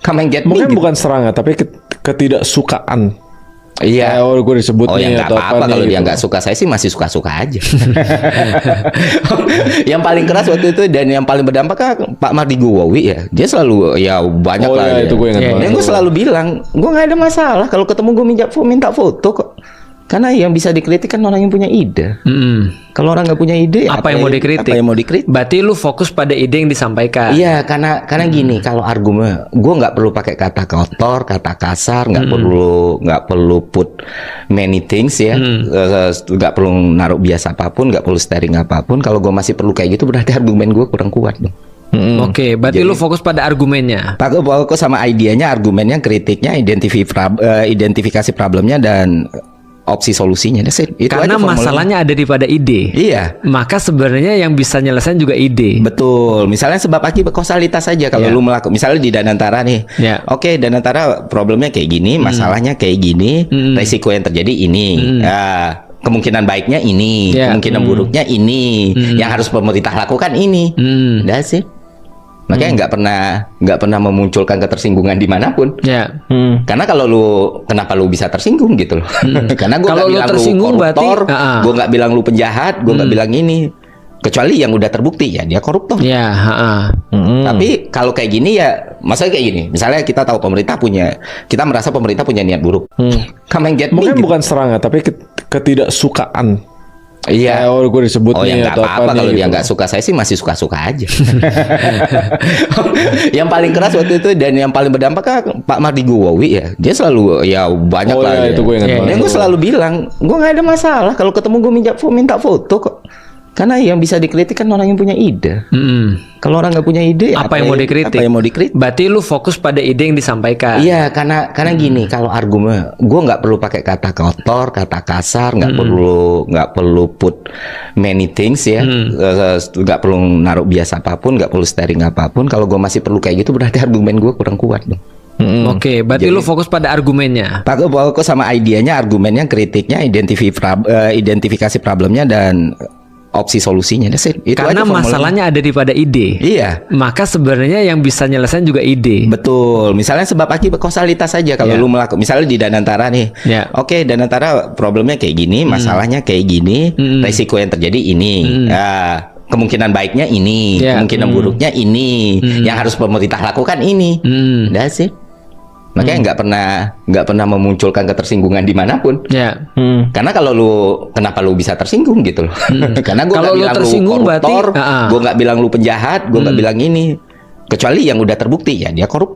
Come and get me. Mungkin gitu. bukan serangan, tapi ketidaksukaan. Iya. Oh, gue disebut Oh ya nih nggak atau apa-apa kalau nih, dia gitu. nggak suka, saya sih masih suka-suka aja. Yang paling keras waktu itu dan yang paling berdampak kan Pak Mardi Guwowi ya. Dia selalu ya banyak Oh lah. iya, dia. itu gue ingat banget. Dan gue selalu bilang, gue nggak ada masalah kalau ketemu gue minta foto kok. Karena yang bisa dikritik kan orang yang punya ide. Kalau orang nggak punya ide, Apa yang mau dikritik? Apa yang mau dikritik? Berarti lu fokus pada ide yang disampaikan. Iya, karena gini, kalau argumen, gue nggak perlu pakai kata kotor, kata kasar, nggak perlu put many things ya, nggak perlu naruh bias apapun, nggak perlu steering apapun. Kalau gue masih perlu kayak gitu, berarti argumen gue kurang kuat dong. Oke, berarti lu fokus pada argumennya. Pakai sama idenya, argumennya, kritiknya, identifikasi problemnya dan opsi solusinya. Itu Karena aja formulanya. masalahnya ada di pada ide. Iya. Maka sebenarnya yang bisa nyelesain juga ide. Betul. Misalnya sebab akibat kausalitas saja kalau lu melakukan, misalnya di Danantara nih. Ya. Oke, Danantara problemnya kayak gini, masalahnya kayak gini, resiko yang terjadi ini. Ya, kemungkinan baiknya ini, kemungkinan buruknya ini, yang harus pemerintah lakukan ini. Udah sih. Makanya nggak pernah memunculkan ketersinggungan dimanapun. Ya. Karena kalau kenapa lu bisa tersinggung gitu loh? Karena gue Kalau nggak lu bilang tersinggung lu koruptor, berarti, gue nggak bilang lu penjahat, gue nggak bilang ini. Kecuali yang udah terbukti ya dia koruptor. Ya, Tapi kalau kayak gini ya, maksudnya kayak gini. Misalnya kita tahu kita merasa pemerintah punya niat buruk. Come and get me. Mungkin gitu. bukan serangan, tapi ketidaksukaan. Iya. Oh, gue disebut Oh ya nih nggak atau apa-apa nih, kalau dia gitu. nggak suka, saya sih masih suka-suka aja. Yang paling keras waktu itu dan yang paling berdampak kan Pak Mardi Guwowi ya. Dia selalu ya banyak Oh lah. iya, dia. itu gue ingat banget. Dan gue selalu bilang, gue nggak ada masalah kalau ketemu gue minta foto kok. Karena yang bisa dikritik kan orang yang punya ide. Kalau orang nggak punya ide, Apa yang mau dikritik? Apa yang mau dikritik? Berarti lu fokus pada ide yang disampaikan. Iya, karena gini, kalau argumen, gue nggak perlu pakai kata kotor, kata kasar, nggak perlu put many things ya, nggak perlu naruh bias apapun, nggak perlu steering apapun. Kalau gue masih perlu kayak gitu, berarti argumen gue kurang kuat dong. Oke, berarti lu fokus pada argumennya. Pakai sama idenya, argumennya, kritiknya, identifikasi problemnya dan opsi solusinya. Itu Karena aja formulanya. masalahnya ada di pada ide. Iya. Maka sebenarnya yang bisa nyelesain juga ide. Betul. Misalnya sebab akibat kausalitas saja kalau lu melakukan, misalnya di Danantara nih. Ya. Oke, Danantara problemnya kayak gini, masalahnya kayak gini, resiko yang terjadi ini. Ya, kemungkinan baiknya ini, kemungkinan buruknya ini, yang harus pemerintah lakukan ini. Udah sih. Makanya nggak pernah memunculkan ketersinggungan dimanapun. Ya. Karena kenapa lu bisa tersinggung gitu loh? Karena gue Kalau nggak lu bilang lu tersinggung koruptor, berarti, gue nggak bilang lu penjahat, gue nggak bilang ini. Kecuali yang udah terbukti ya dia korup.